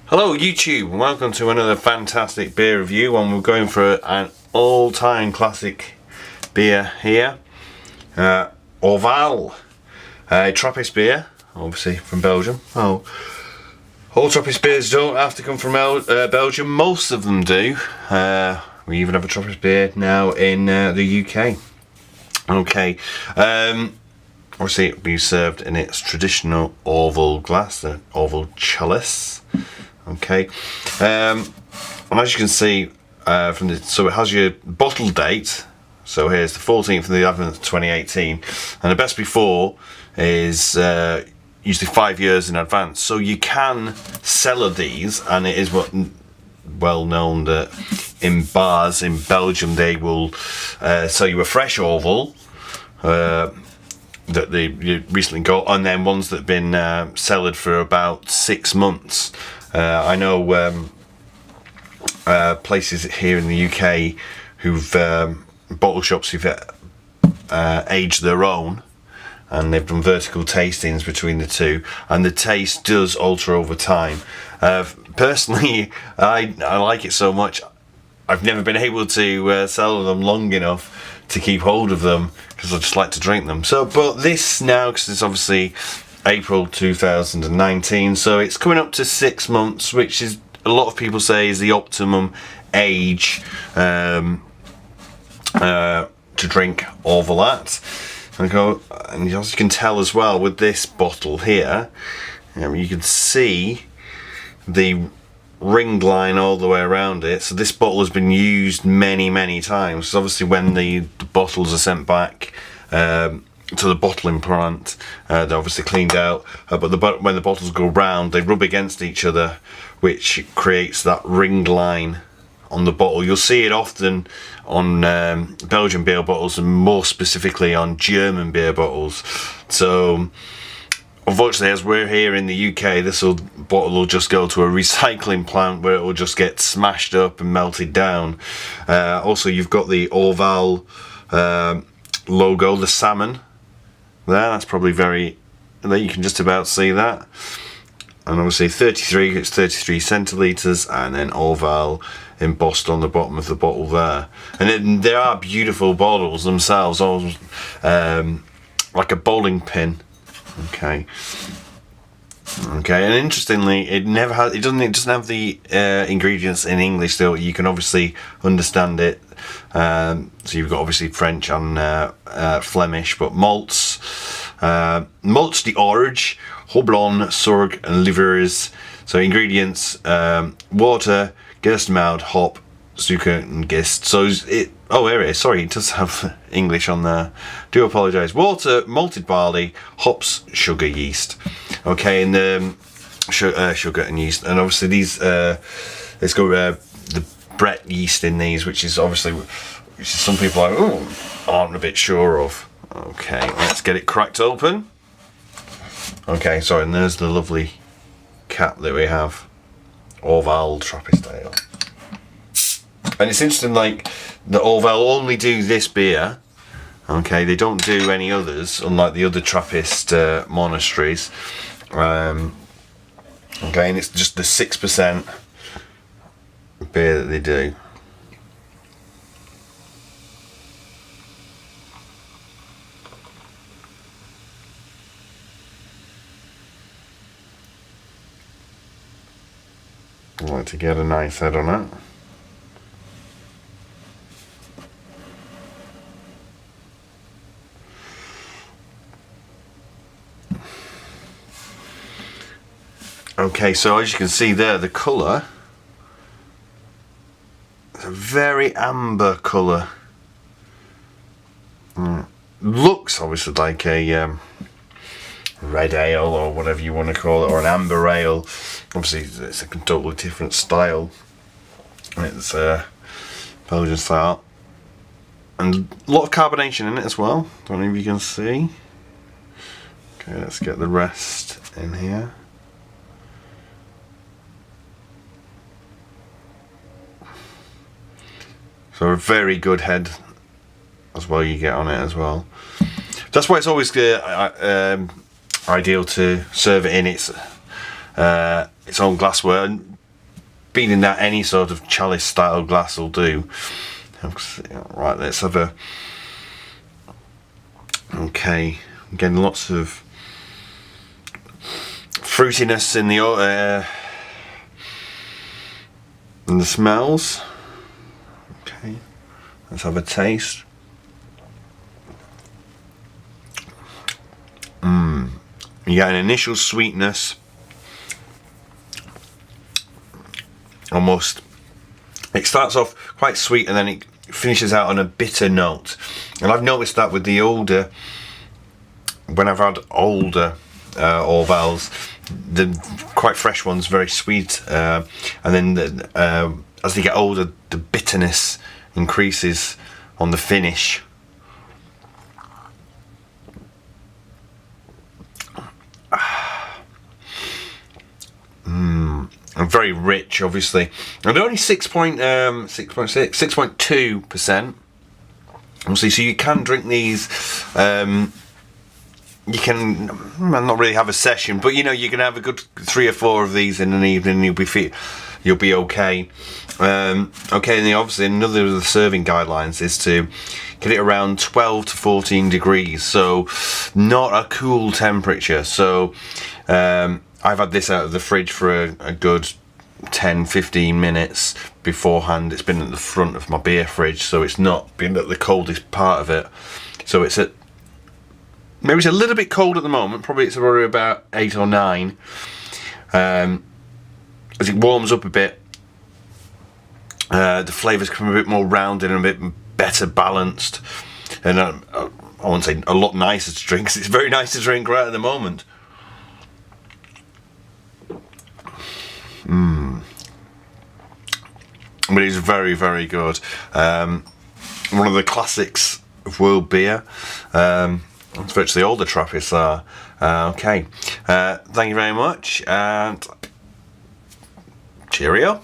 Hello YouTube, and welcome to another fantastic beer review, and we're going for an all-time classic beer here. Orval, a Trappist beer, obviously from Belgium. Oh, all Trappist beers don't have to come from Belgium, most of them do. We even have a Trappist beer now in the UK. Okay, obviously it'll be served in its traditional Orval glass, the Orval chalice. Okay, and as you can see from the, so it has your bottle date. So here's the 14th of the 11th 2018, and the best before is usually 5 years in advance. So you can cellar these, and it is well known that in bars in Belgium they will sell you a fresh Orval that they recently got, and then ones that have been cellared for about 6 months. I know places here in the UK who've bottle shops who've aged their own, and they've done vertical tastings between the two, and the taste does alter over time. Personally, I like it so much. I've never been able to sell them long enough to keep hold of them because I just like to drink them. So, but this now, because it's obviously April 2019, so it's coming up to 6 months, which is, a lot of people say, is the optimum age to drink Orval at. And as you can tell as well with this bottle here, you can see the ring line all the way around it. So this bottle has been used many times. So obviously when the bottles are sent back to the bottling plant, they're obviously cleaned out, but when the bottles go round, they rub against each other, which creates that ring line on the bottle. You'll see it often on Belgian beer bottles, and more specifically on German beer bottles. So unfortunately, as we're here in the UK, this bottle will just go to a recycling plant where it will just get smashed up and melted down. Also, you've got the Orval logo, the salmon there. That's probably there you can just about see that. And obviously 33, it's 33 centilitres, and then Orval embossed on the bottom of the bottle there. And they are beautiful bottles themselves, almost like a bowling pin. Okay, and interestingly, it doesn't have the ingredients in English, so you can obviously understand it. So you've got obviously French and Flemish, but malts d'orge, houblon, sorg, and livers. So ingredients: water, gerstenmout, hop, suiker, and gist. So here it is. Sorry, it does have English on there. Do apologise. Water, malted barley, hops, sugar, yeast. Okay, and sugar and yeast, and obviously these let's go the Brett yeast in these, which is some people aren't a bit sure of. Okay, let's get it cracked open. Okay, sorry, and there's the lovely cap that we have, Orval Trappist ale. And it's interesting, like, the Orval only do this beer. Okay, they don't do any others, unlike the other Trappist monasteries. Okay, and it's just the 6% beer that they do. I like to get a nice head on it. Okay, so as you can see there, the colour is a very amber colour. Looks obviously like a red ale or whatever you want to call it, or an amber ale. Obviously it's a totally different style. It's a Belgian style, and a lot of carbonation in it as well. Don't know if you can see. Okay, let's get the rest in here. So a very good head as well you get on it as well. That's why it's always ideal to serve it in its its own glassware. And being in that, any sort of chalice style glass will do. Right, let's have a... Okay, I'm getting lots of fruitiness in the smells. Okay, let's have a taste. You get an initial sweetness, almost. It starts off quite sweet and then it finishes out on a bitter note. And I've noticed that with the older, when I've had older Orvals, the quite fresh ones, very sweet, and then as they get older, the bitterness increases on the finish. And very rich, obviously. And they're only 6.2%. Obviously, so you can drink these. You can not really have a session, but you know, you can have a good 3 or 4 of these in an evening. You'll be okay. Okay, and obviously another of the serving guidelines is to get it around 12 to 14 degrees, so not a cool temperature. So I've had this out of the fridge for a good 10-15 minutes beforehand. It's been at the front of my beer fridge, so it's not been at the coldest part of it. So it's at, maybe it's a little bit cold at the moment, probably it's already about 8 or 9. As it warms up a bit, the flavours become a bit more rounded and a bit better balanced, and I won't say a lot nicer to drink, because it's very nice to drink right at the moment. But it's very, very good. One of the classics of world beer. It's virtually all the Trappists are. Okay, thank you very much, and cheerio.